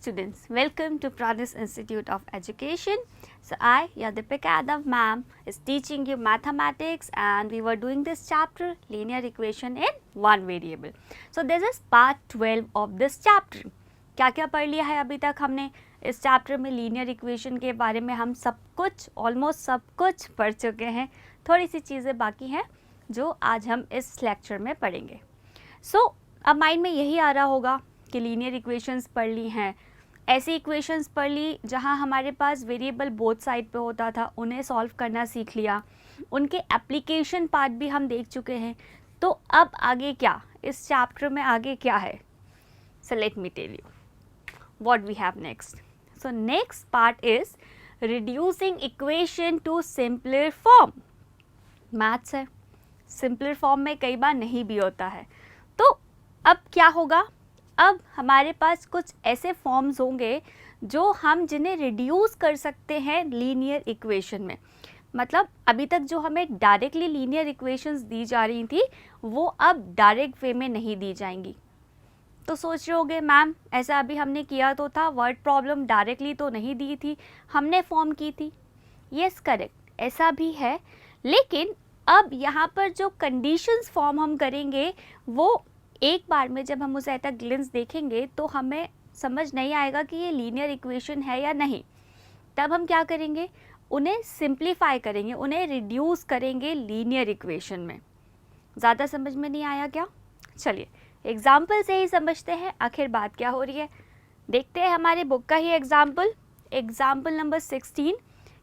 students, welcome to Pranis Institute of Education. So I, Yadipika Yadav ma'am, is teaching you mathematics and we were doing this chapter linear equation in one variable. So this is part 12 of this chapter. क्या क्या पढ़ लिया है अभी तक हमने इस chapter में? लीनियर इक्वेशन के बारे में हम सब कुछ ऑलमोस्ट सब कुछ पढ़ चुके हैं, थोड़ी सी चीज़ें बाकी हैं जो आज हम इस लेक्चर में पढ़ेंगे. अब माइंड में यही आ रहा होगा कि लीनियर इक्वेशंस पढ़ ली हैं, ऐसी इक्वेशंस पढ़ ली जहां हमारे पास वेरिएबल बोथ साइड पे होता था, उन्हें सॉल्व करना सीख लिया, उनके एप्लीकेशन पार्ट भी हम देख चुके हैं. तो अब आगे क्या, इस चैप्टर में आगे क्या है? So let me tell you what we have next. So next part is reducing equation to simpler form. Maths है, सिंपलर फॉर्म में कई बार नहीं भी होता है. तो अब क्या होगा? अब हमारे पास कुछ ऐसे फॉर्म्स होंगे जो हम जिन्हें रिड्यूस कर सकते हैं लीनियर इक्वेशन में. मतलब अभी तक जो हमें डायरेक्टली लीनियर इक्वेशंस दी जा रही थी वो अब डायरेक्ट वे में नहीं दी जाएंगी. तो सोच रहे होगे मैम ऐसा अभी हमने किया तो था, वर्ड प्रॉब्लम डायरेक्टली तो नहीं दी थी, हमने फॉर्म की थी. यस करेक्ट, ऐसा भी है. लेकिन अब यहाँ पर जो कंडीशंस फॉर्म हम करेंगे वो एक बार में जब हम उसे एट अ ग्लिम्स देखेंगे तो हमें समझ नहीं आएगा कि ये लीनियर इक्वेशन है या नहीं. तब हम क्या करेंगे? उन्हें सिंप्लीफाई करेंगे, उन्हें रिड्यूस करेंगे लीनियर इक्वेशन में. ज़्यादा समझ में नहीं आया क्या? चलिए एग्जाम्पल से ही समझते हैं आखिर बात क्या हो रही है. देखते हैं हमारे बुक का ही एग्जाम्पल. एग्जाम्पल नंबर 16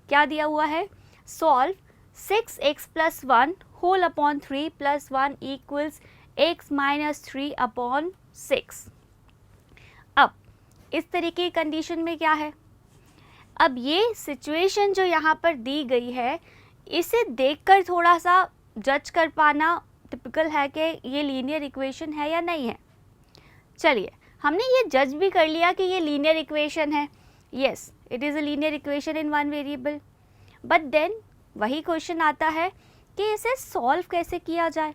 क्या दिया हुआ है? Solve 6x + 1 whole upon 3 + 1 equals x - 3 upon 6. अब इस तरीके की कंडीशन में क्या है? अब ये सिचुएशन जो यहाँ पर दी गई है इसे देखकर थोड़ा सा जज कर पाना टिपिकल है कि ये लीनियर इक्वेशन है या नहीं है. चलिए हमने ये जज भी कर लिया कि ये लीनियर इक्वेशन है. Yes, it is a linear equation in one variable. But then वही क्वेश्चन आता है कि इसे सॉल्व कैसे किया जाए.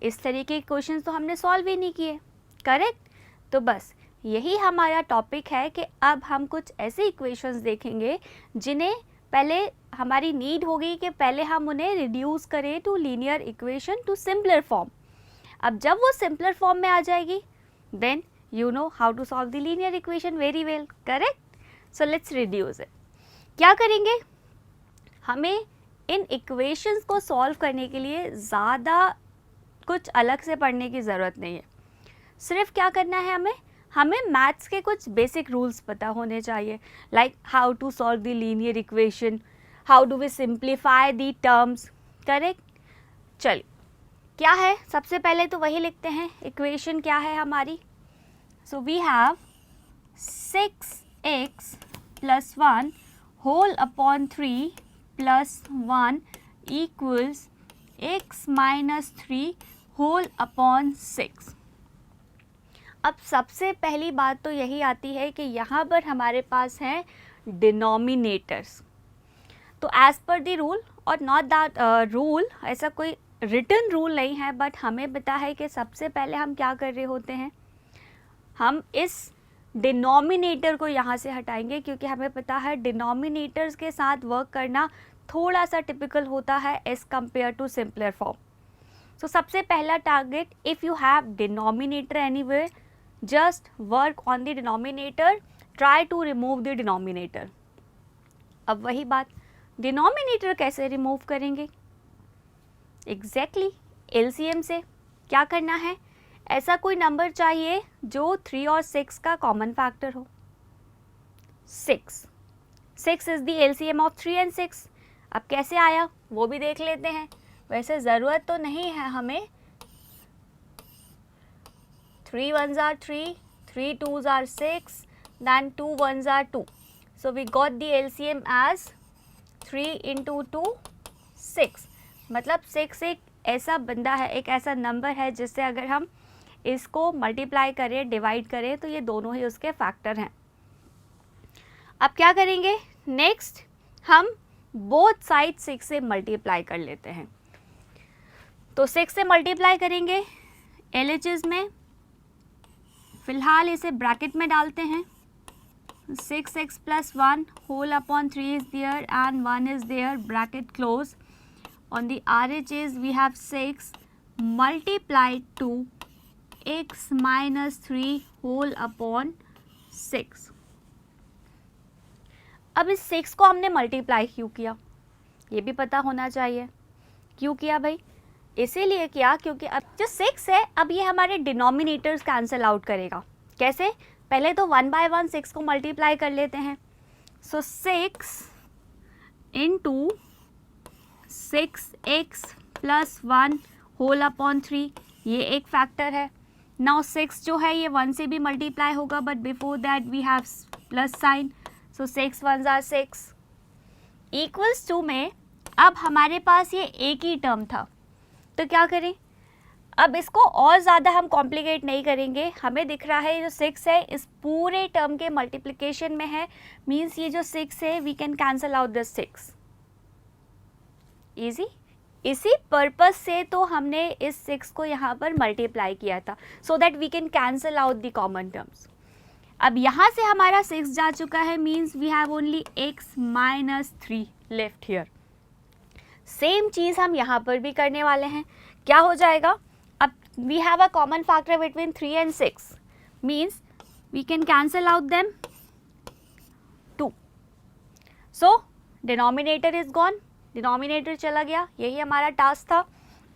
इस तरीके के क्वेश्चन तो हमने सॉल्व ही नहीं किए. करेक्ट. तो बस यही हमारा टॉपिक है कि अब हम कुछ ऐसे इक्वेशंस देखेंगे जिन्हें पहले हमारी नीड होगी कि पहले हम उन्हें रिड्यूस करें to linear equation to simpler form. अब जब वो सिंपलर फॉर्म में आ जाएगी then you know how to solve the linear equation very well. Correct. So let's reduce it. क्या करेंगे? हमें इन इक्वेशंस को सॉल्व करने के लिए ज़्यादा कुछ अलग से पढ़ने की ज़रूरत नहीं है. सिर्फ क्या करना है, हमें मैथ्स के कुछ बेसिक रूल्स पता होने चाहिए. Like how to solve the linear equation, how do we simplify the terms. Correct. चलिए क्या है, सबसे पहले तो वही लिखते हैं. इक्वेशन क्या है हमारी? So we have 6x + 1 whole upon 3 + 1 equals x - 3 whole upon 6. अब सबसे पहली बात तो यही आती है कि यहाँ पर हमारे पास हैं डिनोमिनेटर्स. तो एज़ पर द रूल और नॉट दैट रूल, ऐसा कोई रिटन रूल नहीं है, बट हमें पता है कि सबसे पहले हम क्या कर रहे होते हैं, हम इस डिनोमिनेटर को यहाँ से हटाएंगे क्योंकि हमें पता है डिनोमिनेटर्स के साथ वर्क करना थोड़ा सा टिपिकल होता है as compared to simpler form. तो सबसे पहला target, if you have denominator anywhere, just work on the denominator, try to remove the denominator. अब वही बात, डिनोमिनेटर कैसे रिमूव करेंगे? एग्जैक्टली LCM से. क्या करना है? ऐसा कोई नंबर चाहिए जो 3 और 6 का कॉमन फैक्टर हो. 6 is the LCM of 3 and 6. अब कैसे आया वो भी देख लेते हैं. वैसे ज़रूरत तो नहीं है हमें. 3 1s are 3, 3 2s are 6, then 2 1s are 2. So we got the LCM as 3 into 2, 6. मतलब 6 एक ऐसा बंदा है, एक ऐसा नंबर है जिससे अगर हम इसको मल्टीप्लाई करें, डिवाइड करें तो ये दोनों ही उसके फैक्टर हैं. अब क्या करेंगे? नेक्स्ट हम बोथ साइड 6 से मल्टीप्लाई कर लेते हैं. तो 6 से मल्टीप्लाई करेंगे LHS में. फिलहाल इसे ब्रैकेट में डालते हैं. 6x plus 1 whole upon 3 is there and 1 is there, bracket close. On the RHS we have 6 multiplied to x minus 3 whole upon 6. अब इस 6 को हमने मल्टीप्लाई क्यों किया, ये भी पता होना चाहिए. क्यों किया भाई? इसीलिए किया क्योंकि अब जो 6 है अब ये हमारे डिनोमिनेटर्स कैंसिल आउट करेगा. कैसे? पहले तो 1 बाय 1 6 को मल्टीप्लाई कर लेते हैं. So 6 into 6x plus 1 whole upon 3, ये एक फैक्टर है. नाउ 6 जो है ये 1 से भी मल्टीप्लाई होगा, but before that we have plus sign. So 6 1s are 6 equals to में अब हमारे पास ये एक ही टर्म था, तो क्या करें? अब इसको और ज़्यादा हम कॉम्प्लिकेट नहीं करेंगे. हमें दिख रहा है जो 6 है इस पूरे टर्म के मल्टीप्लिकेशन में है, मीन्स ये जो 6 है we can cancel out this 6. Easy. इसी पर्पस से तो हमने इस 6 को यहाँ पर मल्टीप्लाई किया था, so that we can cancel out the common terms. अब यहाँ से हमारा 6 जा चुका है, means we have only x minus 3 left here. Same चीज़ हम यहाँ पर भी करने वाले हैं. क्या हो जाएगा? अब we have a common factor between 3 and 6, means we can cancel out them 2. So denominator is gone, denominator चला गया. यही हमारा टास्क था.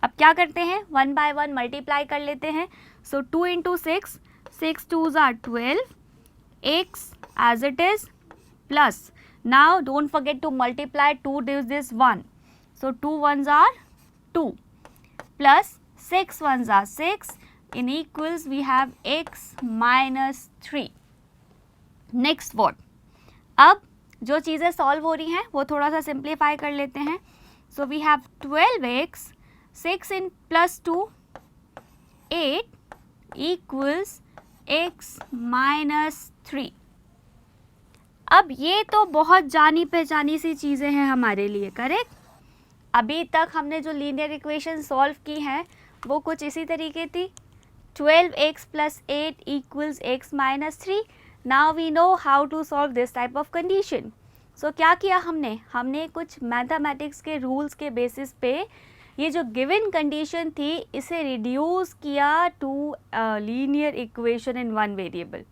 अब क्या करते हैं? 1 बाय 1 मल्टीप्लाई कर लेते हैं. सो 2 into 6, 6 2s are 12, x as it is plus, now don't forget to multiply 2 gives this 1, so 2 1s are 2 plus 6 1s are 6, in equals we have x minus 3. next what? अब जो चीज़ें solve हो रही हैं वो थोड़ा सा सिंप्लीफाई कर लेते हैं. So we have 12x 6 in plus 2 8 equals x minus 3. अब ये तो बहुत जानी पहचानी सी चीज़ें हैं हमारे लिए, करेक्ट? अभी तक हमने जो लीनियर इक्वेशन सॉल्व की हैं वो कुछ इसी तरीके थी. 12x plus 8 equals x minus 3. Now we know how to solve this type of condition. So क्या किया हमने कुछ मैथमेटिक्स के रूल्स के बेसिस पे ये जो गिवन कंडीशन थी इसे रिड्यूस किया to linear equation in one variable.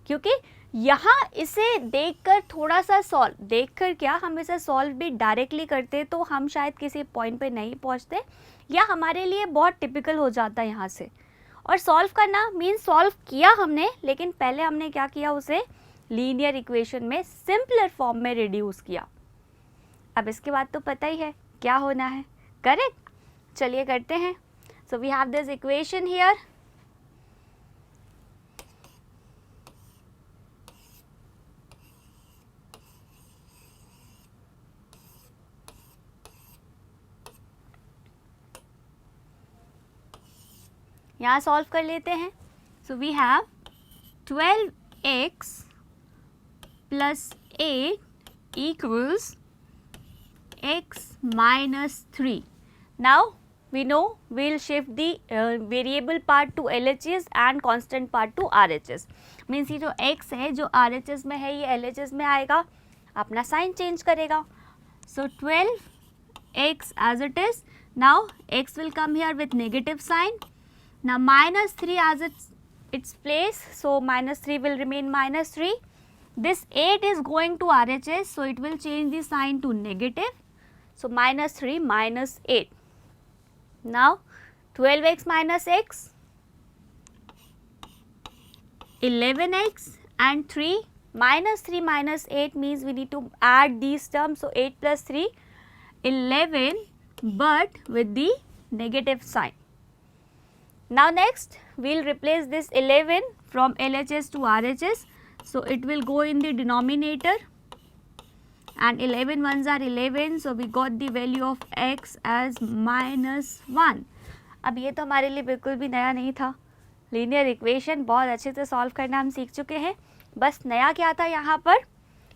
क्योंकि यहाँ इसे देखकर थोड़ा सा सॉल्व, देखकर क्या हम इसे सॉल्व भी डायरेक्टली करते तो हम शायद किसी पॉइंट पे नहीं पहुँचते, या हमारे लिए बहुत टिपिकल हो जाता है यहाँ से. और सॉल्व करना मीन्स सॉल्व किया हमने, लेकिन पहले हमने क्या किया, उसे लीनियर इक्वेशन में सिंपलर फॉर्म में रिड्यूस किया. अब इसके बाद तो पता ही है क्या होना है, करेक्ट? चलिए करते हैं. So we have this equation here. यहाँ सॉल्व कर लेते हैं. So we have 12x plus 8 equals x minus 3. Now we know we'll shift the variable part to LHS and constant part to RHS. Means ये जो x है जो RHS में है ये LHS में आएगा, अपना साइन चेंज करेगा. So 12x as it is. Now x will come here with negative sign. Now minus 3 as its place, so minus 3 will remain minus 3. This 8 is going to RHS, so it will change the sign to negative. So minus 3 minus 8. Now 12x minus x, 11x and 3. Minus 3 minus 8 means we need to add these terms. So 8 plus 3, 11, but with the negative sign. Now next we will replace this 11 from LHS to RHS. So it will go in the denominator, and 11 ones are 11, so we got the value of x as minus 1. अब ये तो हमारे लिए बिल्कुल भी नया नहीं था. लीनियर इक्वेशन बहुत अच्छे से सॉल्व करना हम सीख चुके हैं. बस नया क्या था यहाँ पर,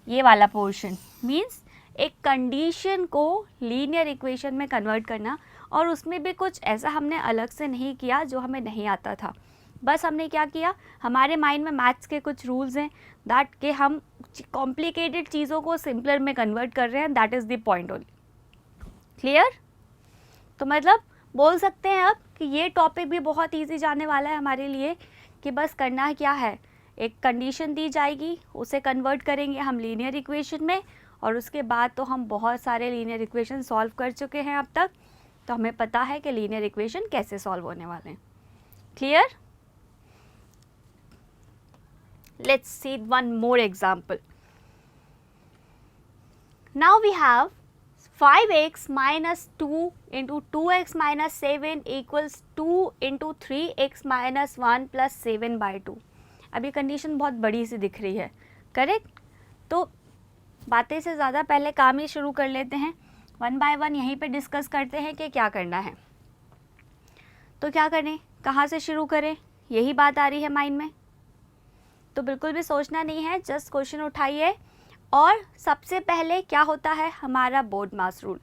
ये वाला पोर्शन, मीन्स एक कंडीशन को लीनियर इक्वेशन में कन्वर्ट करना, और उसमें भी कुछ ऐसा हमने अलग से नहीं किया जो हमें नहीं आता था. बस हमने क्या किया, हमारे माइंड में मैथ्स के कुछ रूल्स हैं दैट कि हम कॉम्प्लिकेटेड चीज़ों को सिंपलर में कन्वर्ट कर रहे हैं, that is the point only. Clear? तो मतलब बोल सकते हैं अब कि ये टॉपिक भी बहुत ईजी जाने वाला है हमारे लिए, कि बस करना क्या है, एक कंडीशन दी जाएगी, उसे कन्वर्ट करेंगे हम लीनियर इक्वेशन में, और उसके बाद तो हम बहुत सारे लीनियर इक्वेशन सॉल्व कर चुके हैं अब तक, तो हमें पता है कि लीनियर इक्वेशन कैसे सॉल्व होने वाले हैं। Clear? Let's see one more example. Now we have 5x minus 2 into 2x minus 7 equals 2 into 3x minus 1 plus 7 by 2। अब ये कंडीशन बहुत बड़ी सी दिख रही है, करेक्ट? तो बातें से ज़्यादा पहले काम ही शुरू कर लेते हैं, वन बाय वन यहीं पे डिस्कस करते हैं कि क्या करना है। तो क्या करें, कहाँ से शुरू करें, यही बात आ रही है माइंड में। तो बिल्कुल भी सोचना नहीं है, जस्ट क्वेश्चन उठाइए। और सबसे पहले क्या होता है, हमारा board mass rule,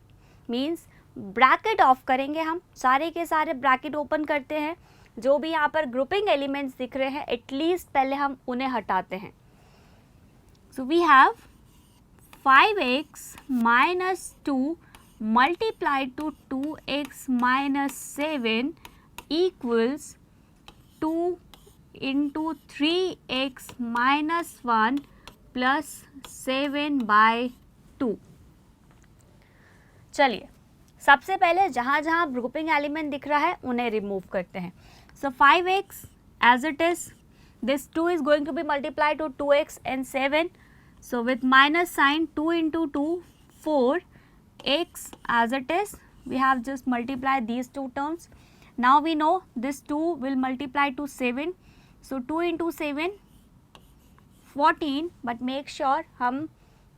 means bracket of करेंगे हम, सारे के सारे ब्रैकेट ओपन करते हैं, जो भी यहाँ पर ग्रुपिंग एलिमेंट्स दिख रहे हैं एटलीस्ट पहले हम उन्हें हटाते हैं। So we have 5x minus 2 multiplied to 2x minus 7 equals 2 into 3x minus 1 plus 7 by 2। चलिए सबसे पहले जहाँ जहाँ ग्रुपिंग एलिमेंट दिख रहा है उन्हें रिमूव करते हैं। So 5x as it is, this 2 is going to be multiplied to 2x and 7, so with minus sign 2 into 2 4, x as it is, we have just multiplied these two terms. Now we know this 2 will multiply to 7, so 2 into 7 14, but make sure हम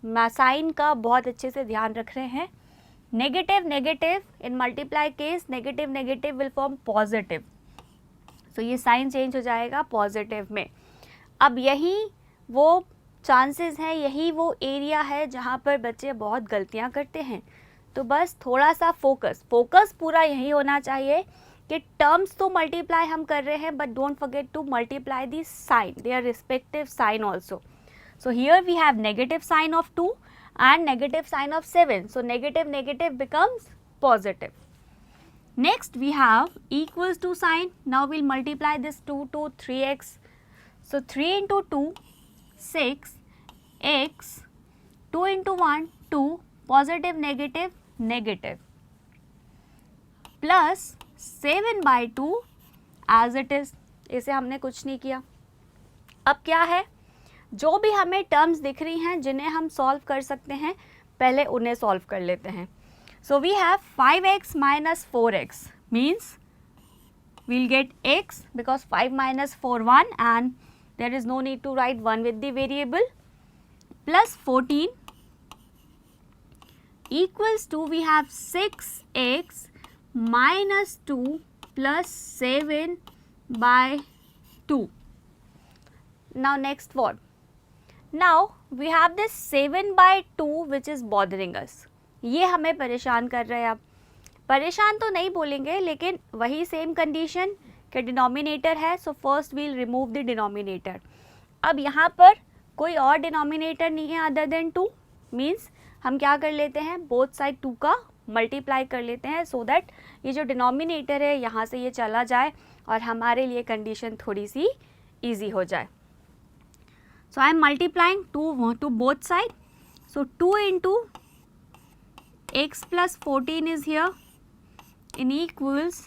sign का बहुत अच्छे से ध्यान रख रहे हैं। Negative negative in multiply case, negative negative will form positive, so ये साइन चेंज हो जाएगा पॉजिटिव में। अब यही वो चांसेस हैं, यही वो एरिया है जहाँ पर बच्चे बहुत गलतियाँ करते हैं। तो बस थोड़ा सा फोकस पूरा यही होना चाहिए कि टर्म्स तो मल्टीप्लाई हम कर रहे हैं, but don't forget to multiply the sign, their respective sign also. So here we have negative sign of 2 and negative sign of 7, so negative negative becomes positive. Next we have equals to sign. Now we'll multiply this 2 to 3x, so 3 into 2 6, x 2 into 1 2, positive negative negative, plus 7 by 2 as it is। इसे हमने कुछ नहीं किया। अब क्या है, जो भी हमें टर्म्स दिख रही हैं जिन्हें हम सॉल्व कर सकते हैं, पहले उन्हें सॉल्व कर लेते हैं। So we have 5x minus 4x means we'll get x because 5 minus 4 1 and there is no need to write 1 with the variable, plus 14 equals to we have 6x minus 2 plus 7 by 2. Now next what? Now we have this 7 by 2 which is bothering us. ये हमें परेशान कर रहे हैं। अब परेशान तो नहीं बोलेंगे, लेकिन वही सेम कंडीशन कि डिनोमिनेटर है, so first we'll remove the denominator. अब यहाँ पर कोई और डिनोमिनेटर नहीं है अदर देन 2, मीन्स हम क्या कर लेते हैं, बोथ साइड 2 का मल्टीप्लाई कर लेते हैं, सो दैट ये जो डिनोमिनेटर है यहाँ से ये चला जाए और हमारे लिए कंडीशन थोड़ी सी ईजी हो जाए। So I am multiplying 2 to both side. So 2 into x plus 14 is here in equals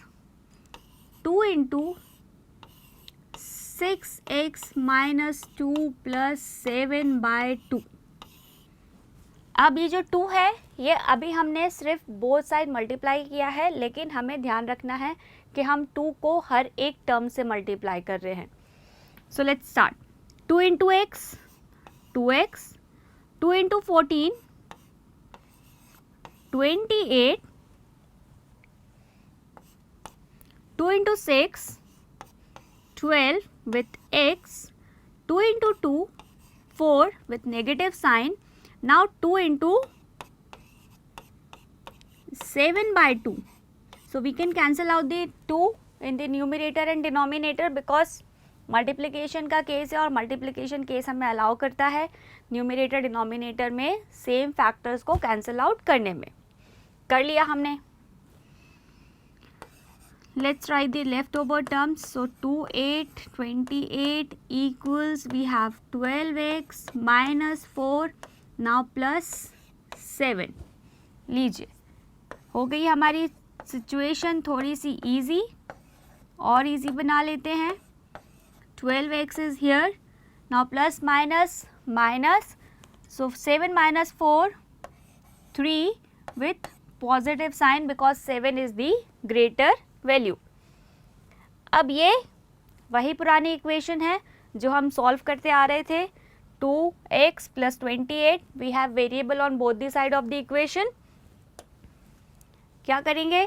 2 into 6x minus 2 plus 7 by 2. अब ये जो 2 है ये अभी हमने सिर्फ बोथ साइड मल्टीप्लाई किया है, लेकिन हमें ध्यान रखना है कि हम 2 को हर एक टर्म से मल्टीप्लाई कर रहे हैं। So let's start. 2 into x 2x, 2 into 14 28, 2 into 6 12 with x, 2 into 2 4 with negative sign. Now 2 into 7 by 2, so we can cancel out the 2 in the numerator and denominator, because multiplication का case है और multiplication case हमें allow करता है numerator denominator में same factors को cancel out करने में। कर लिया हमने। Let's write the leftover terms. So 2, 8, 28 equals, we have 12x minus 4 now plus 7. लीजिए, हो गई हमारी सिचुएशन थोड़ी सी इजी, और इजी बना लेते हैं। 12x is here, now plus minus minus, so 7 minus 4, 3 with positive sign because 7 is the greater value. अब ये वही पुरानी इक्वेशन है जो हम सॉल्व करते आ रहे थे। 2x plus 28, we have variable on both the side of the equation. क्या करेंगे?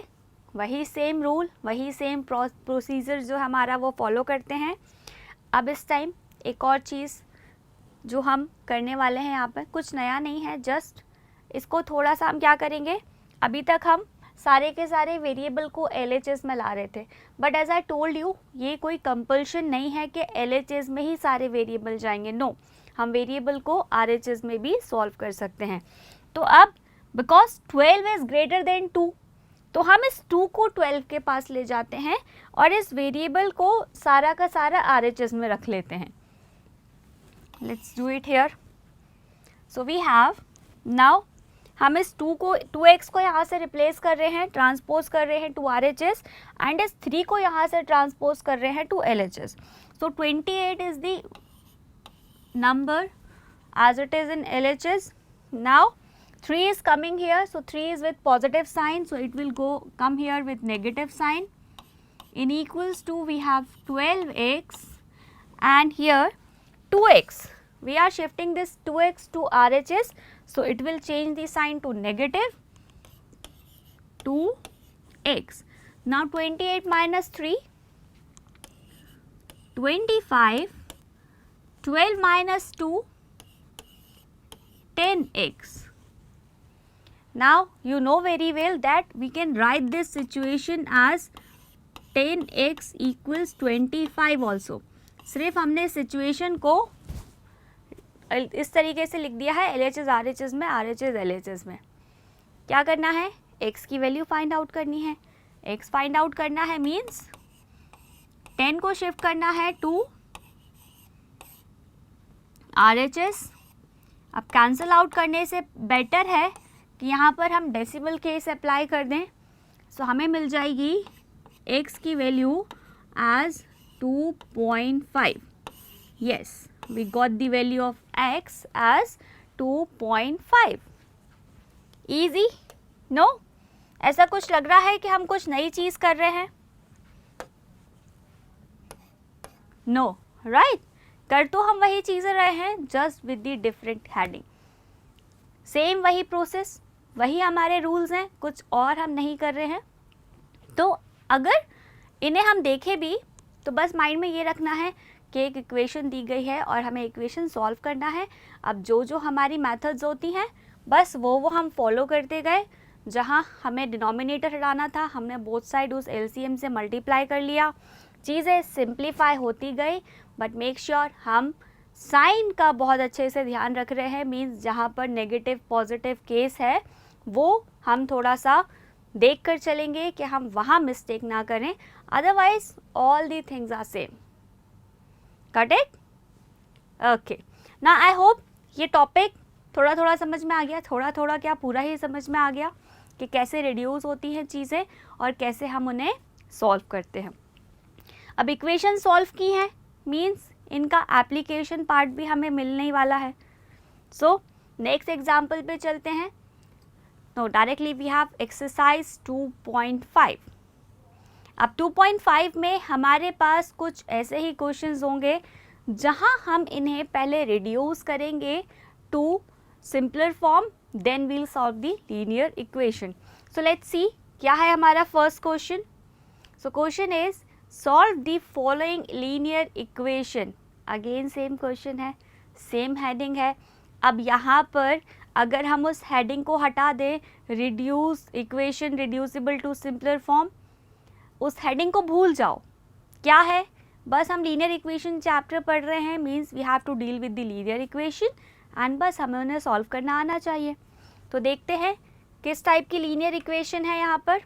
वही सेम रूल, वही सेम प्रोसीजर जो हमारा वो फॉलो करते हैं। अब इस टाइम एक और चीज़ जो हम करने वाले हैं यहाँ पर, कुछ नया नहीं है, जस्ट इसको थोड़ा सा हम क्या करेंगे, अभी तक हम सारे के सारे वेरिएबल को LHS में ला रहे थे, but as I told you ये कोई कंपल्शन नहीं है कि LHS में ही सारे वेरिएबल जाएंगे। नो, हम वेरिएबल को RHS में भी सॉल्व कर सकते हैं। तो अब बिकॉज 12 इज ग्रेटर देन 2, तो हम इस 2 को 12 के पास ले जाते हैं और इस वेरिएबल को सारा का सारा RHS में रख लेते हैं। Let's do it here. So we have now, हम इस 2x को यहाँ से रिप्लेस कर रहे हैं, ट्रांसपोज कर रहे हैं टू RHS, एंड इस 3 को यहाँ से ट्रांसपोज कर रहे हैं to LHS। So 28 is the number as it is in LHS. Now 3 is coming here, so 3 is with positive sign, so it will come here with negative sign. In equals to, we have 12x, and here 2x. We are shifting this 2x to RHS, so it will change the sign to negative 2x. Now 28 minus 3, 25, 12 minus 2, 10x. Now you know very well that we can write this situation as 10x equals 25 also. सिर्फ हमने situation को इस तरीके से लिख दिया है, LHS RHS में, RHS LHS में। क्या करना है? x की वैल्यू फाइंड आउट करनी है। x फाइंड आउट करना है मीन्स 10 को शिफ्ट करना है टू RHS। अब कैंसिल आउट करने से बेटर है कि यहाँ पर हम डेसिमल केस अप्लाई कर दें। सो हमें मिल जाएगी x की value as 2.5। Yes, we got the value of x as 2.5. Easy? No? ऐसा कुछ लग रहा है कि हम कुछ नई चीज़ कर रहे हैं? No, right? कर तो हम वही चीज़ें रहे हैं, just with the different heading. Same वही प्रोसेस, वही हमारे रूल्स हैं, कुछ और हम नहीं कर रहे हैं। तो अगर इन्हें हम देखें भी तो बस माइंड में ये रखना है कि एक इक्वेशन दी गई है और हमें इक्वेशन सॉल्व करना है। अब जो जो हमारी मेथड्स होती हैं बस वो हम फॉलो करते गए। जहाँ हमें डिनोमिनेटर हटाना था हमने बोथ साइड उस LCM से मल्टीप्लाई कर लिया, चीज़ें सिंप्लीफाई होती गई। बट मेक श्योर हम साइन का बहुत अच्छे से ध्यान रख रहे हैं, मीन्स जहाँ पर नेगेटिव पॉजिटिव केस है वो हम थोड़ा सा देख कर चलेंगे कि हम वहाँ मिस्टेक ना करें, otherwise all the things are same. Got it? Okay. Now I hope ये टॉपिक थोड़ा थोड़ा समझ में आ गया, थोड़ा थोड़ा क्या पूरा ही समझ में आ गया कि कैसे रिड्यूस होती हैं चीज़ें और कैसे हम उन्हें सॉल्व करते हैं। अब इक्वेशन सॉल्व की हैं मीन्स इनका एप्लीकेशन पार्ट भी हमें मिलने ही वाला है। सो नेक्स्ट एग्जाम्पल पे चलते हैं। No, directly we have exercise 2.5। अब 2.5 में हमारे पास कुछ ऐसे ही क्वेश्चंस होंगे जहां हम इन्हें पहले रिड्यूस करेंगे to simpler form, then we'll solve the linear equation. So let's see क्या है हमारा first question. So question is solve the following linear equation. Again same question है, सेम हेडिंग है। अब यहाँ पर अगर हम उस हेडिंग को हटा दें, reduce equation reducible to simpler form, उस हेडिंग को भूल जाओ। क्या है, बस हम लीनियर इक्वेशन चैप्टर पढ़ रहे हैं, means we have to deal with the linear equation and बस हमें उन्हें सॉल्व करना आना चाहिए। तो देखते हैं किस टाइप की लीनियर इक्वेशन है यहाँ पर।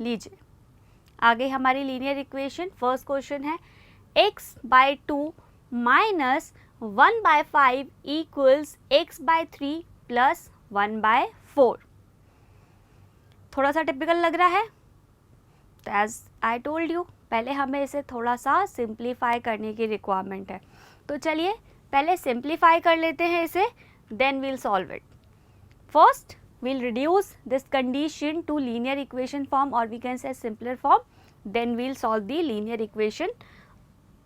लीजिए आगे हमारी लीनियर इक्वेशन, फर्स्ट क्वेश्चन है x/2 minus 1/5 equals x/3 plus 1/4। थोड़ा सा टिपिकल लग रहा है, तो एज आई टोल्ड यू पहले हमें इसे थोड़ा सा सिंप्लीफाई करने की रिक्वायरमेंट है। तो चलिए पहले सिंप्लीफाई कर लेते हैं इसे, then we'll solve it. First we'll reduce this condition to linear equation form, or we can say simpler form, then we'll solve the linear equation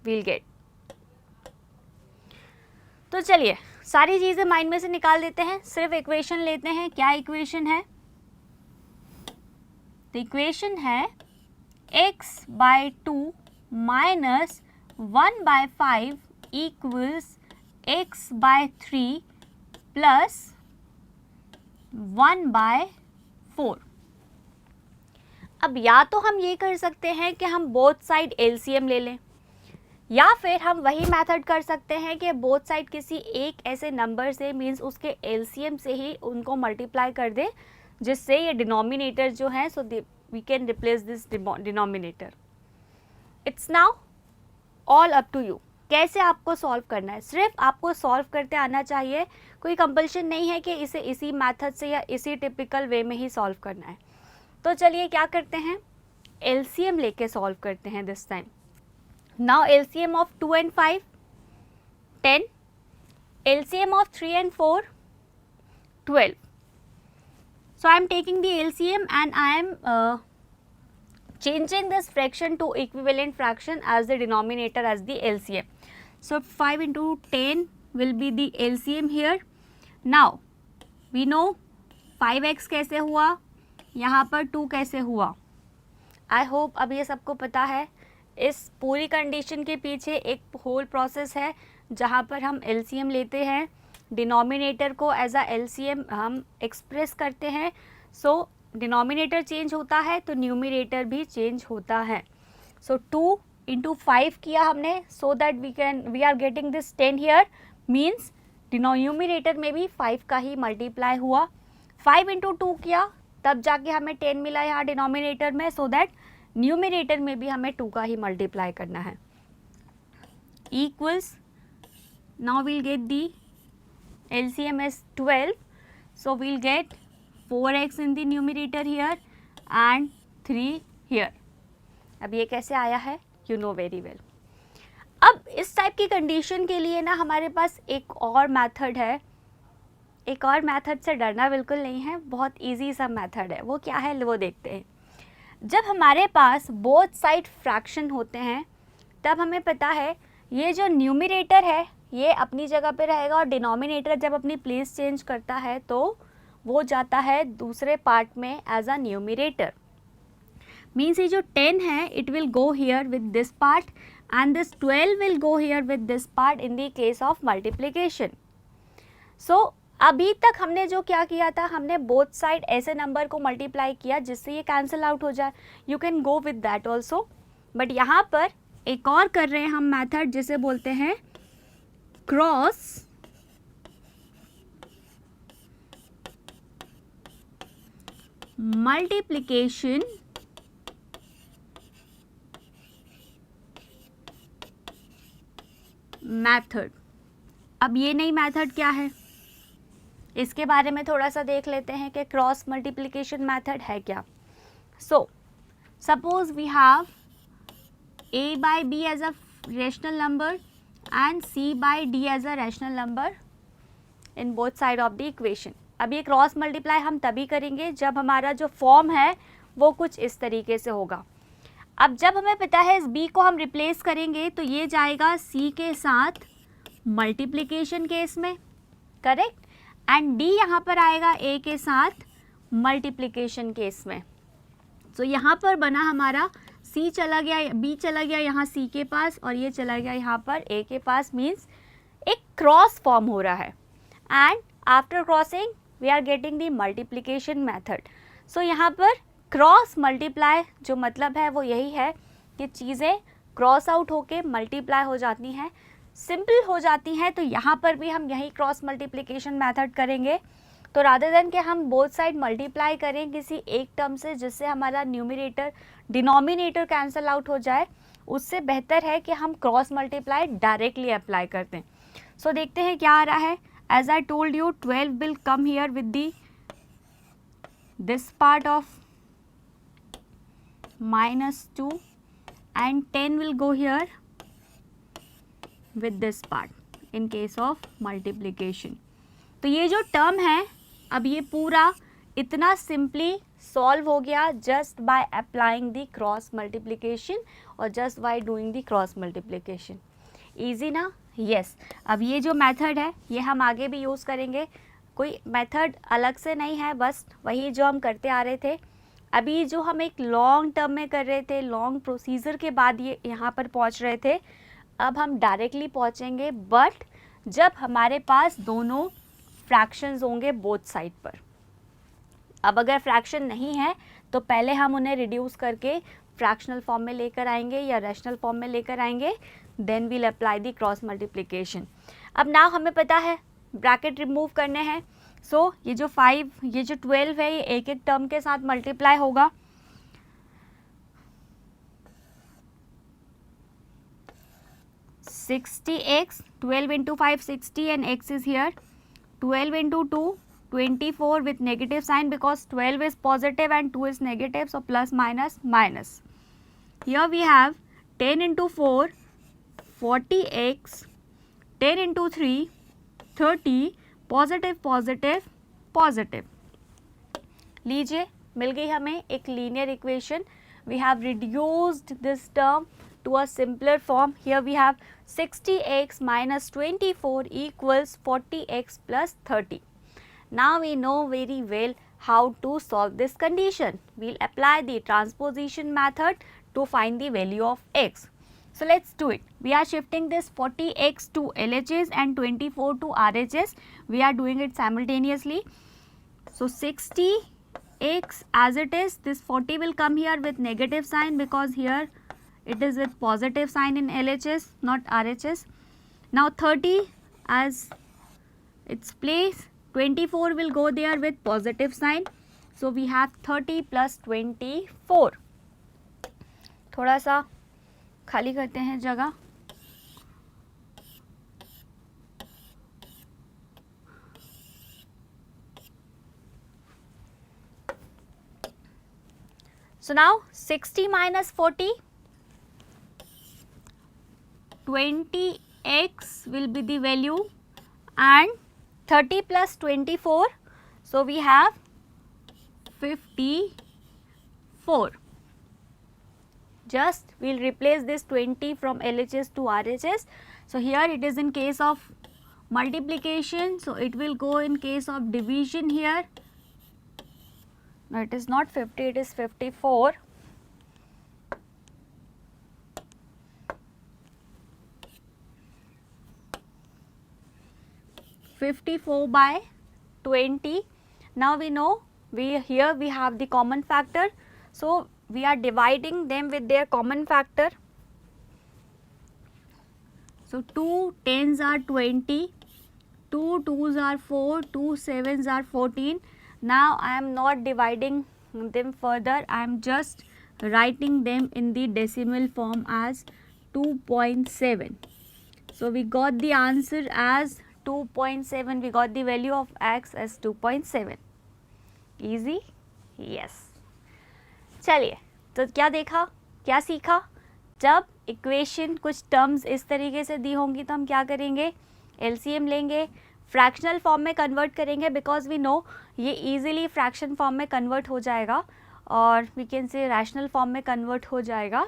we'll get। तो चलिए सारी चीज़ें माइंड में से निकाल देते हैं, सिर्फ इक्वेशन लेते हैं। क्या इक्वेशन है? तो इक्वेशन है x/2 minus 1/5 equals x/3 plus 1/4। अब या तो हम ये कर सकते हैं कि हम बोथ साइड एलसीएम ले लें, या फिर हम वही मेथड कर सकते हैं कि बोथ साइड किसी एक ऐसे नंबर से, मीन्स उसके एलसीएम से ही उनको मल्टीप्लाई कर दे, जिससे ये डिनोमिनेटर जो है, so we can replace this denominator. It's now all up to you, कैसे आपको सॉल्व करना है। सिर्फ आपको सॉल्व करते आना चाहिए, कोई कंपल्शन नहीं है कि इसे इसी मेथड से या इसी टिपिकल वे में ही सॉल्व करना है। तो चलिए क्या करते हैं, एलसीएम लेके सॉल्व करते हैं this time. Now LCM of 2 and 5 10, LCM of 3 and 4 12। So I am taking the LCM and I am changing this fraction to equivalent fraction as the denominator as the LCM. So 5 into 10 will be the LCM here. Now we know 5x कैसे हुआ, यहाँ पर 2 कैसे हुआ। I hope अब ये सबको पता है। इस पूरी कंडीशन के पीछे एक होल प्रोसेस है जहाँ पर हम LCM लेते हैं, डिनोमिनेटर को एज अ LCM हम एक्सप्रेस करते हैं। सो डिनोमिनेटर चेंज होता है तो न्यूमिनेटर भी चेंज होता है। सो 2 into 5 किया हमने, so that we are getting this 10 here, means numerator में भी 5 का ही मल्टीप्लाई हुआ। 5 into 2 किया तब जाके हमें 10 मिला यहाँ डिनोमिनेटर में, सो दैट न्यूमिनेटर में भी हमें 2 का ही मल्टीप्लाई करना है। Equals, now we'll get the LCM is 12, so we'll get 4x in the numerator here and 3 here। अब ये कैसे आया है, you know very well। अब इस टाइप की कंडीशन के लिए ना हमारे पास एक और मेथड है। एक और मेथड से डरना बिल्कुल नहीं है, बहुत इजी सा मेथड है। वो क्या है वो देखते हैं। जब हमारे पास बोथ साइड फ्रैक्शन होते हैं तब हमें पता है ये जो न्यूमिनेटर है ये अपनी जगह पे रहेगा, और डिनोमिनेटर जब अपनी प्लेस चेंज करता है तो वो जाता है दूसरे पार्ट में एज अ न्यूमिनेटर। मीन्स ये जो 10 है it will go here with this part and this 12 will go here with this part in the case of multiplication. So अभी तक हमने जो क्या किया था, हमने बोथ साइड ऐसे नंबर को मल्टीप्लाई किया जिससे ये कैंसिल आउट हो जाए। You can go with that also, but यहाँ पर एक और कर रहे हैं हम मैथड जिसे बोलते हैं क्रॉस मल्टीप्लिकेशन मेथड। अब ये नई मेथड क्या है, इसके बारे में थोड़ा सा देख लेते हैं कि क्रॉस मल्टीप्लिकेशन मेथड है क्या। So suppose we have a by b as a rational number and c by d as a rational number in both side of the equation। अब ये क्रॉस मल्टीप्लाई हम तभी करेंगे जब हमारा जो फॉर्म है वो कुछ इस तरीके से होगा। अब जब हमें पता है इस b को हम रिप्लेस करेंगे तो ये जाएगा c के साथ मल्टीप्लिकेशन केस में, करेक्ट, एंड d यहाँ पर आएगा a के साथ मल्टीप्लिकेशन केस में। तो यहाँ पर बना हमारा c चला गया, b चला गया यहाँ c के पास, और ये चला गया यहाँ पर a के पास, मीन्स एक क्रॉस फॉर्म हो रहा है। And after crossing we are getting the multiplication method. So यहाँ पर क्रॉस मल्टीप्लाई जो मतलब है वो यही है कि चीज़ें क्रॉस आउट होके मल्टीप्लाई हो जाती हैं, सिंपल हो जाती हैं। तो यहाँ पर भी हम यही क्रॉस मल्टीप्लिकेशन मेथड करेंगे। तो रादर देन कि हम बोथ साइड मल्टीप्लाई करें किसी एक टर्म से जिससे हमारा न्यूमरेटर डिनोमिनेटर कैंसिल आउट हो जाए, उससे बेहतर है कि हम क्रॉस मल्टीप्लाई डायरेक्टली अप्लाई करते हैं। सो देखते हैं क्या आ रहा है। As I told you 12 will come here with the this part of -2 and 10 will go here with this part in case of multiplication. तो ये जो टर्म है अब ये पूरा इतना सिंपली सॉल्व हो गया just by applying the cross multiplication और just by doing the cross multiplication. Easy ना? यस। अब ये जो मेथड है ये हम आगे भी यूज़ करेंगे, कोई मेथड अलग से नहीं है, बस वही जो हम करते आ रहे थे। अभी जो हम एक लॉन्ग टर्म में कर रहे थे, लॉन्ग प्रोसीजर के बाद ये यहाँ पर पहुँच रहे थे, अब हम डायरेक्टली पहुँचेंगे बट जब हमारे पास दोनों फ्रैक्शंस होंगे बोथ साइड पर। अब अगर फ्रैक्शन नहीं है तो पहले हम उन्हें रिड्यूस करके फ्रैक्शनल फॉर्म में लेकर आएंगे या रैशनल फॉर्म में लेकर आएंगे, then we'll apply the cross multiplication. अब नाउ हमें पता है ब्रैकेट रिमूव करने हैं। सो ये जो 5 ये जो 12 है ये एक एक टर्म के साथ मल्टीप्लाई होगा। x 12 into 5 60 and x is here 12 into 2 24 with negative sign because 12 is positive and 2 is negative, so plus minus minus. Here we have 10 into 4 40x, 10 into 3 30, positive positive positive. लीजिए मिल गई हमें एक linear equation. We have reduced this term to a simpler form. Here we have 60x minus 24 equals 40x plus 30. Now we know very well how to solve this condition. We'll apply the transposition method to find the value of x. So let's do it. We are shifting this 40x to LHS and 24 to RHS. We are doing it simultaneously. So 60x as it is, this 40 will come here with negative sign because here it is with positive sign in LHS, not RHS. Now 30 as its place, 24 will go there with positive sign. So we have 30 plus 24. थोड़ा सा खाली करते हैं जगह. So now 60 minus 40, 20x will be the value and 30 plus 24, so we have 54. Just we will replace this 20 from LHS to RHS. So here it is in case of multiplication, so it will go in case of division here. No, it is not 50, it is 54. by 20. Now we know here we have the common factor, so we are dividing them with their common factor. So 2 10s are 20, 2 2s are 4, 2 7s are 14. Now I am not dividing them further, I am just writing them in the decimal form as 2.7. So we got the answer as 2.7. We got the value of x as 2.7. Easy? Yes. चलिए, तो क्या देखा, क्या सीखा? जब equation कुछ terms इस तरीके से दी होंगी तो हम क्या करेंगे, एलसीएम लेंगे, फ्रैक्शनल फॉर्म में कन्वर्ट करेंगे बिकॉज वी नो ये इजीली फ्रैक्शन फॉर्म में कन्वर्ट हो जाएगा और we can say rational form में कन्वर्ट हो जाएगा.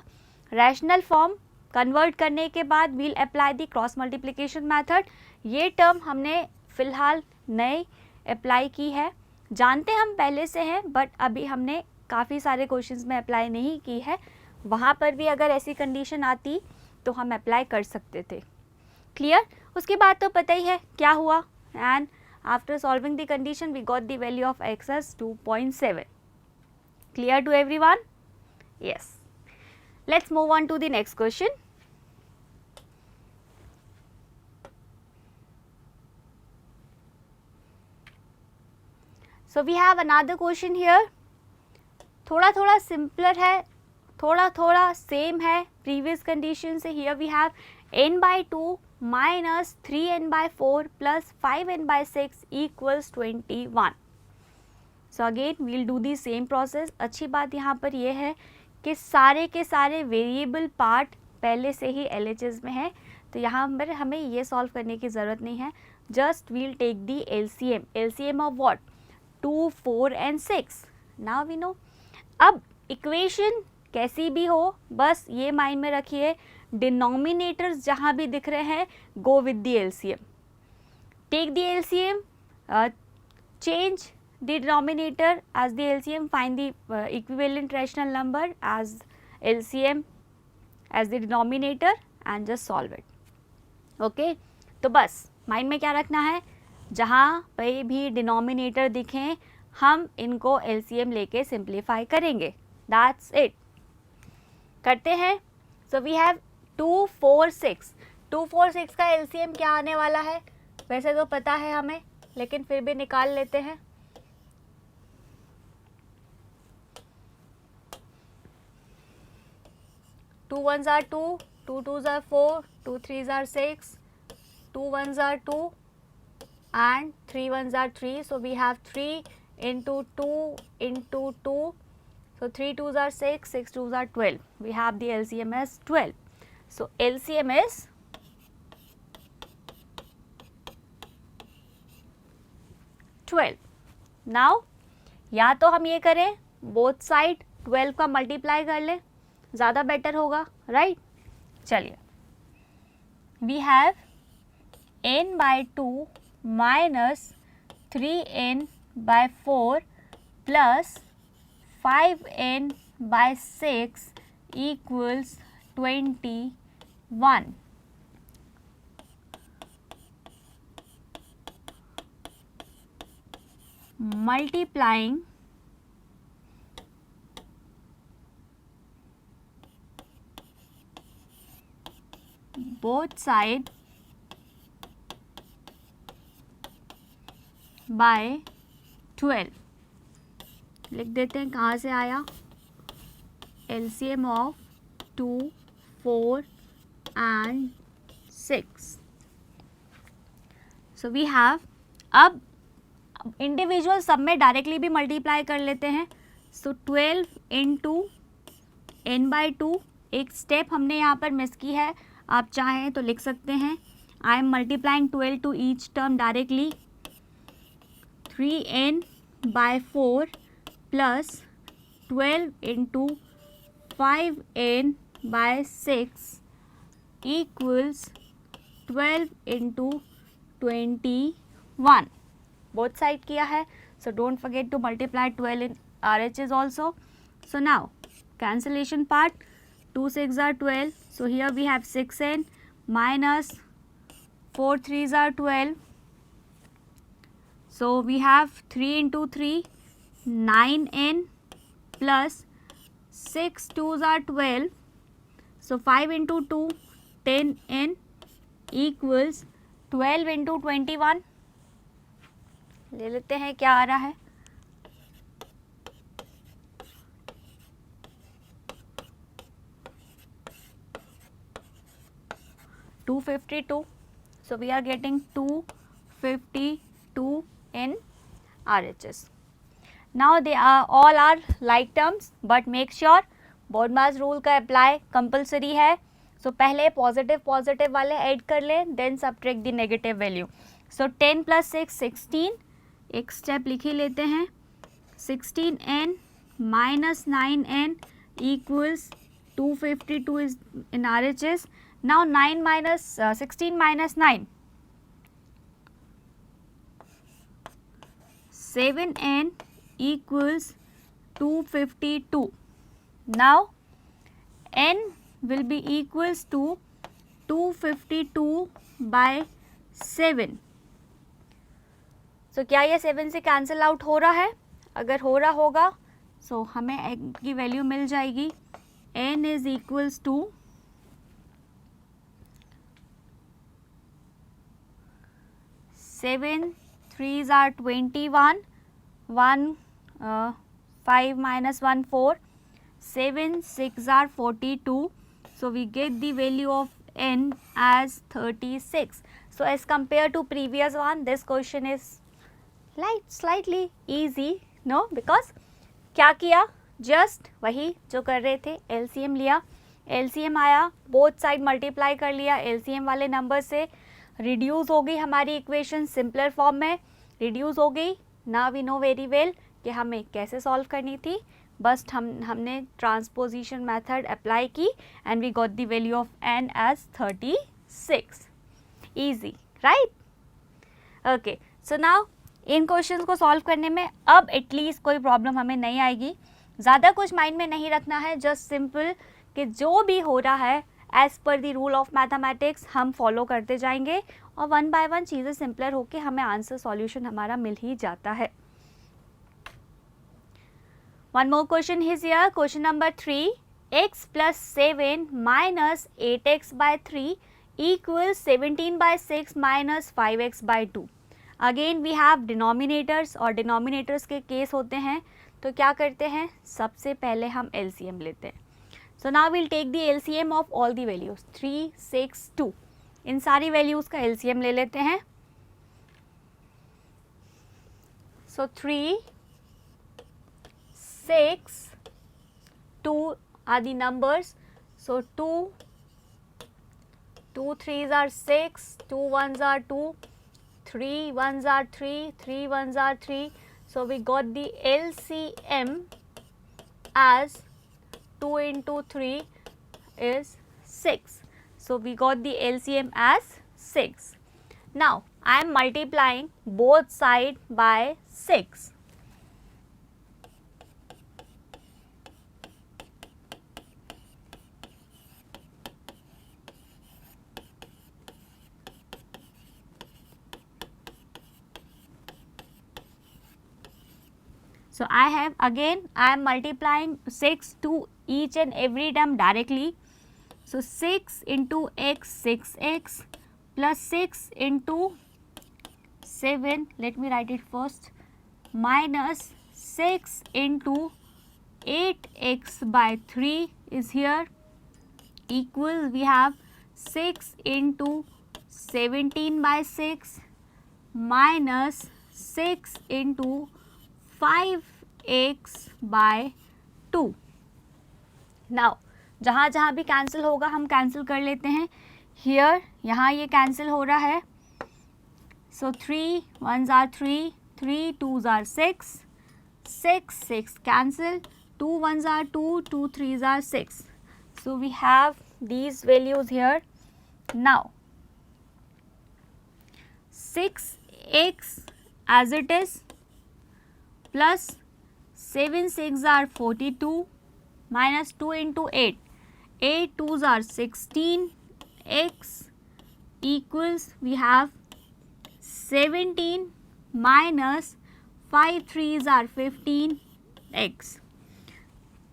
रैशनल फॉर्म कन्वर्ट करने के बाद we'll apply the cross multiplication method. ये टर्म हमने फ़िलहाल नए अप्लाई की है, जानते हम पहले से हैं बट अभी हमने काफ़ी सारे क्वेश्चंस में अप्लाई नहीं की है. वहाँ पर भी अगर ऐसी कंडीशन आती तो हम अप्लाई कर सकते थे. क्लियर? उसके बाद तो पता ही है क्या हुआ. And after solving the condition we got the value of x as 2.7. Clear to everyone? Yes. Let's move on to the next question. So we have another question here. थोड़ा थोड़ा simpler है, थोड़ा थोड़ा same है previous condition से. Here we have n by 2 minus 3n by 4 plus 5n by 6 equals 21. So again we'll do the same process. अच्छी बात यहाँ पर ये है कि सारे के सारे वेरिएबल पार्ट पहले से ही LHS में है, तो यहाँ पर हमें ये सॉल्व करने की ज़रूरत नहीं है. Just we'll take the LCM of what, 2, 4 and 6. Now we know. अब इक्वेशन कैसी भी हो, बस ये माइंड में रखिए, डिनोमिनेटर्स जहाँ भी दिख रहे हैं go with the LCM. Take the LCM, change the denominator as the LCM, find the equivalent rational number as LCM as the denominator and just solve it. Okay, तो बस माइंड में क्या रखना है, जहाँ पे भी डिनोमिनेटर दिखें हम इनको LCM लेके सिंप्लीफाई करेंगे. That's it. करते हैं. So we have 2, 4, 6. 2, 4, 6 का LCM क्या आने वाला है, वैसे तो पता है हमें, लेकिन फिर भी निकाल लेते हैं. 2 1s are 2, 2 2s are 4, 2 3s are 6, 2 1s are 2 and 3 1s are 3. So we have 3 into 2 into 2. So 3 2s are 6, 6 2s are 12. We have the LCM as 12. So LCM is 12. Now या तो हम ये करें, बोथ साइड 12 का multiply कर लें, ज़्यादा better होगा, राइट? चलिए, we have n by 2 minus 3n by 4 plus 5n by 6 equals 21. Multiplying both sides by 12. लिख देते हैं कहाँ से आया, LCM of 2, 4 and 6. So we have, अब इंडिविजुअल सब में डायरेक्टली भी मल्टीप्लाई कर लेते हैं. सो 12 इंटू n by 2. एक स्टेप हमने यहाँ पर मिस की है, आप चाहें तो लिख सकते हैं. I am multiplying 12 to each term directly. 3n by 4 plus 12 into 5n by 6 equals 12 into 21. Both side किया है, so don't forget to multiply 12 in RHS also. So now cancellation part, 2 6 are 12, so here we have 6n minus 4 3s are 12, so we have 3 into 3, 9n plus 6 2s are 12, so 5 into 2, 10n equals 12 into 21. ले लेते हैं क्या आ रहा है, 252. So we are getting 252 in RHS. Now they are all are like terms, but make sure BODMAS rule का apply compulsory है. So पहले पॉजिटिव पॉजिटिव वाले ऐड कर लें, then subtract the negative value. So 10 + 6 16. एक स्टेप लिख ही लेते हैं. 16n minus 9n equals 252 is in RHS. Now 9 minus 16 minus 9, 7n equals 252. Now n will be equals to 252 by 7. So क्या ये 7 से कैंसिल आउट हो रहा है? अगर हो रहा होगा सो हमें n की वैल्यू मिल जाएगी, n is equals to 7 3s are 21, 5 minus 1 4, 7 6 are 42. So we get the value of n as 36. So as compared to previous one, this question is slightly easy, no? Because क्या किया, just वही जो कर रहे थे, LCM लिया, LCM आया, both side multiply कर लिया, LCM वाले नंबर से रिड्यूस हो गई हमारी इक्वेशन, सिंपलर फॉर्म में रिड्यूस हो गई. Now we know very well कि हमें कैसे सॉल्व करनी थी. बस हमने ट्रांसपोजिशन मेथड अप्लाई की and we got the value of n as 36. Easy, right? Okay, so now इन क्वेश्चंस को सॉल्व करने में अब एटलीस्ट कोई प्रॉब्लम हमें नहीं आएगी. ज़्यादा कुछ माइंड में नहीं रखना है, जस्ट सिंपल कि जो भी हो रहा है एज पर द रूल ऑफ मैथमेटिक्स हम फॉलो करते जाएंगे और वन बाय वन चीज़ें सिंपलर होके हमें आंसर सॉल्यूशन हमारा मिल ही जाता है. One more question is here, question number 3. x plus 7 minus 8x by 3 equals 17 by 6 minus 5x by 2. Again we have denominators, और डिनोमिनेटर्स के केस होते हैं तो क्या करते हैं, सबसे पहले हम LCM लेते हैं. So now will take the LCM of all the values, 3 6 2. इन सारी वैल्यूज का LCM ले लेते हैं. So 3 6 2 are the numbers. So 2 3s are 6, 2 1s are 2, 3 1s are 3, 3 1s are 3. So we got the LCM as 2 into 3 is 6. So we got the LCM as 6. Now I am multiplying both sides by 6. So I am multiplying 6 to each and every term directly. So 6 into x, 6x plus 6 into 7, let me write it first, minus 6 into 8x by 3 is here, equal, we have 6 into 17 by 6 minus 6 into 5x by 2. Now जहाँ जहाँ भी cancel होगा हम cancel कर लेते हैं. Here यहाँ ये कैंसिल हो रहा है. सो 3 1s are 3, 3 2s are 6, 6 6 cancel, 2 1s are 2, 2 3s are 6. So we have these values here. Now 6x as it is plus 7 6 are 42 minus 2 into 8, 8 2s are 16, x equals, we have 17 minus 5 3s are 15 x.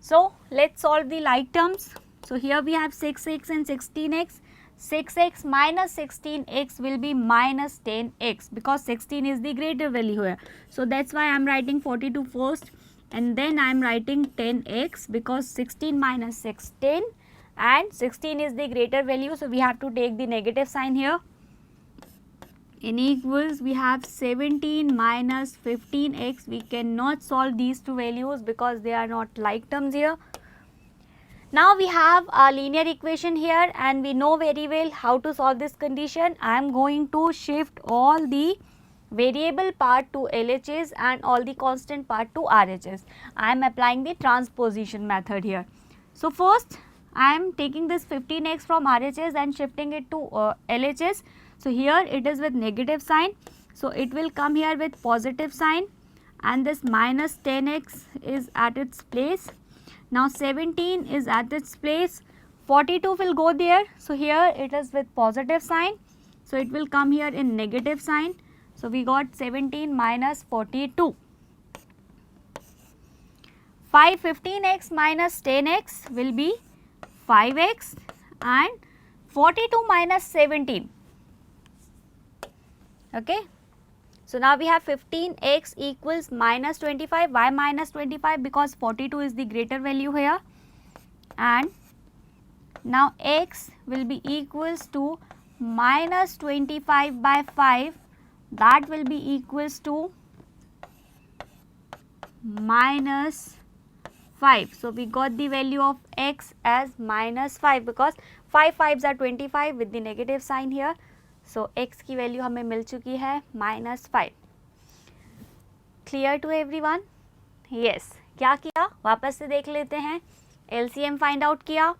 So let's solve the like terms. So here we have 6x and 16x. 6x minus 16x will be minus 10x because 16 is the greater value here. So that's why I am writing 42 first and then I am writing 10x because 16 minus 6 10 and 16 is the greater value. So we have to take the negative sign here. In equals, we have 17 minus 15x. We cannot solve these two values because they are not like terms here. Now we have a linear equation here and we know very well how to solve this condition. I am going to shift all the variable part to LHS and all the constant part to RHS. I am applying the transposition method here. So first I am taking this 15x from RHS and shifting it to LHS. So here it is with negative sign. So it will come here with positive sign and this minus 10x is at its place. Now 17 is at its place, 42 will go there. So here it is with positive sign. So it will come here in negative sign. So we got 17 minus 42. 15x minus 10x will be 5x and 42 minus 17. Okay. So now we have 15x equals minus 25. Why minus 25? Because 42 is the greater value here. And now x will be equals to minus 25 by 5. That will be equals to minus 5. So we got the value of x as minus 5 because 5 5s are 25 with the negative sign here. So x की value हमें मिल चुकी है -5. Clear to everyone? Yes. क्या किया वापस से देख लेते हैं. LCM फाइंड आउट किया.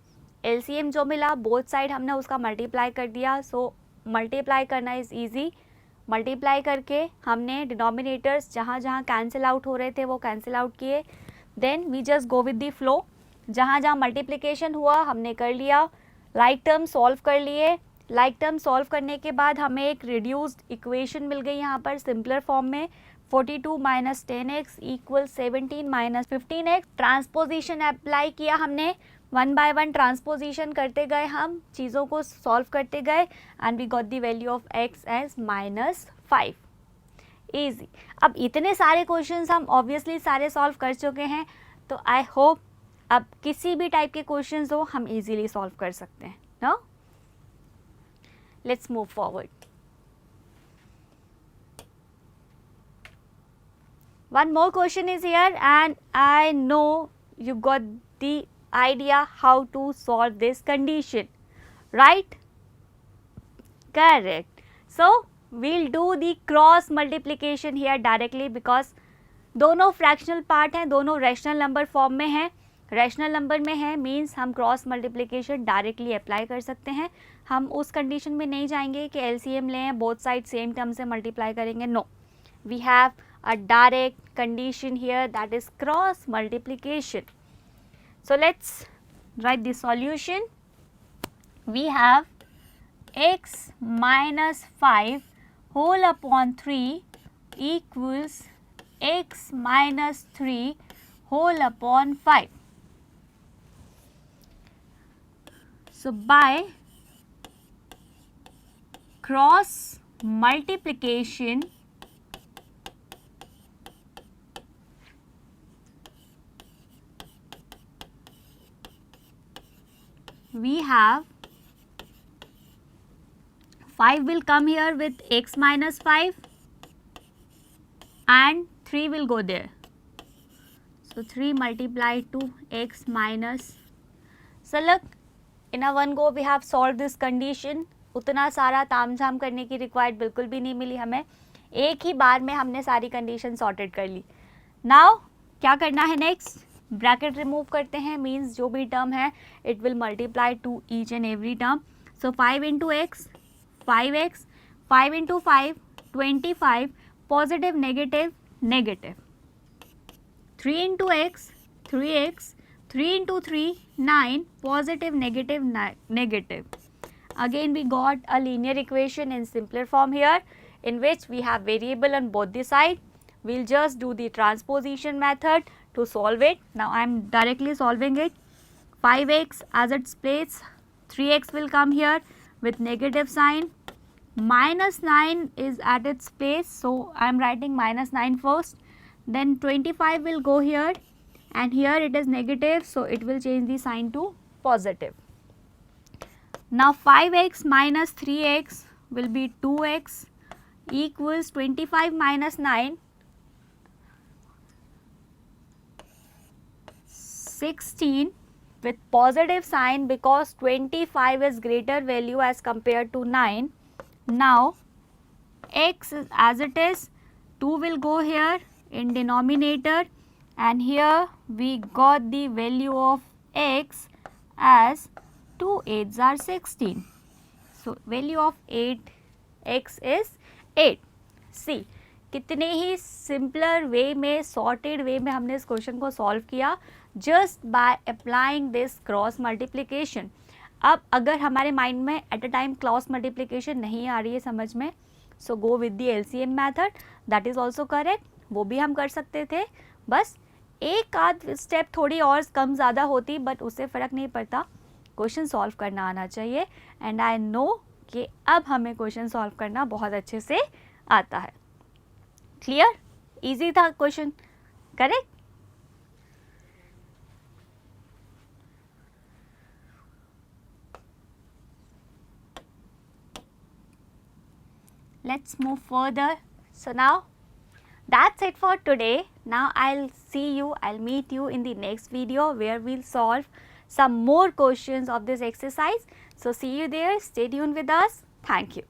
LCM जो मिला बोथ साइड हमने उसका मल्टीप्लाई कर दिया. सो मल्टीप्लाई करना इज़ ईजी. मल्टीप्लाई करके हमने डिनोमिनेटर्स जहाँ जहाँ कैंसिल आउट हो रहे थे वो कैंसिल आउट किए. Then we just go with the flow. जहाँ जहाँ मल्टीप्लिकेशन हुआ हमने कर लिया. लाइक टर्म सॉल्व कर लिए. लाइक टर्म सॉल्व करने के बाद हमें एक रिड्यूस्ड इक्वेशन मिल गई यहाँ पर सिंपलर फॉर्म में. 42 minus 10x equal 17 minus 15x. Transposition apply किया हमने. वन बाय वन ट्रांसपोजिशन करते गए, हम चीज़ों को सॉल्व करते गए and we got the value of x as -5. Easy. अब इतने सारे क्वेश्चंस हम ऑब्वियसली सारे सॉल्व कर चुके हैं. तो आई होप अब किसी भी टाइप के क्वेश्चंस हो हम इजीली सॉल्व कर सकते हैं. No, let's move forward. One more question is here and I know you got the idea how to solve this condition, right? Correct. So we'll do the cross multiplication here directly because दोनों fractional part हैं, दोनों rational number form में हैं. Rational number में है means हम cross multiplication directly apply कर सकते हैं. हम उस कंडीशन में नहीं जाएंगे कि एलसीएम लें बोथ साइड सेम टर्म से मल्टीप्लाई करेंगे. No, we have a direct condition here that is cross multiplication. So let's write the solution. We have x minus 5 whole upon 3 equals x minus 3 whole upon 5. So by cross multiplication we have 5 will come here with x minus 5 and 3 will go there. So 3 multiplied to x minus. So look, in a one go we have solved this condition. उतना सारा ताम झाम करने की required बिल्कुल भी नहीं मिली हमें. एक ही बार में हमने सारी कंडीशन सॉर्टेड कर ली. नाउ क्या करना है नेक्स्ट? ब्रैकेट रिमूव करते हैं. मीन्स जो भी टर्म है it will multiply two each and every term. So 5 into x 5x, 5 into 5 25, positive negative negative. 3 into x 3x, 3 into 3 9, positive negative negative. Again we got a linear equation in simpler form here in which we have variable on both the side. We'll just do the transposition method to solve it. Now I am directly solving it. 5x as its place, 3x will come here with negative sign. -9 is at its place, so I am writing -9 first. Then 25 will go here. And here it is negative, so it will change the sign to positive. Now 5x minus 3x will be 2x equals 25 minus 9, 16 with positive sign because 25 is greater value as compared to 9. Now x is as it is, 2 will go here in denominator. And here we got the value of x as 2 8s are 16. So value of 8x is 8. See, कितने ही simpler way में, sorted वे में हमने इस question को solve किया just by applying this cross multiplication. अब अगर हमारे माइंड में at a time cross multiplication नहीं आ रही है समझ में, so go with the LCM method. That is also correct. वो भी हम कर सकते थे. बस एक आध स्टेप थोड़ी और कम ज़्यादा होती, बट उससे फ़र्क नहीं पड़ता, क्वेश्चन सॉल्व करना आना चाहिए। एंड आई नो कि अब हमें क्वेश्चन सॉल्व करना बहुत अच्छे से आता है। क्लियर? इजी था question, correct? Let's move further. So now that's it for today. Now I'll meet you in the next video where we'll solve some more questions of this exercise. So see you there. Stay tuned with us. Thank you.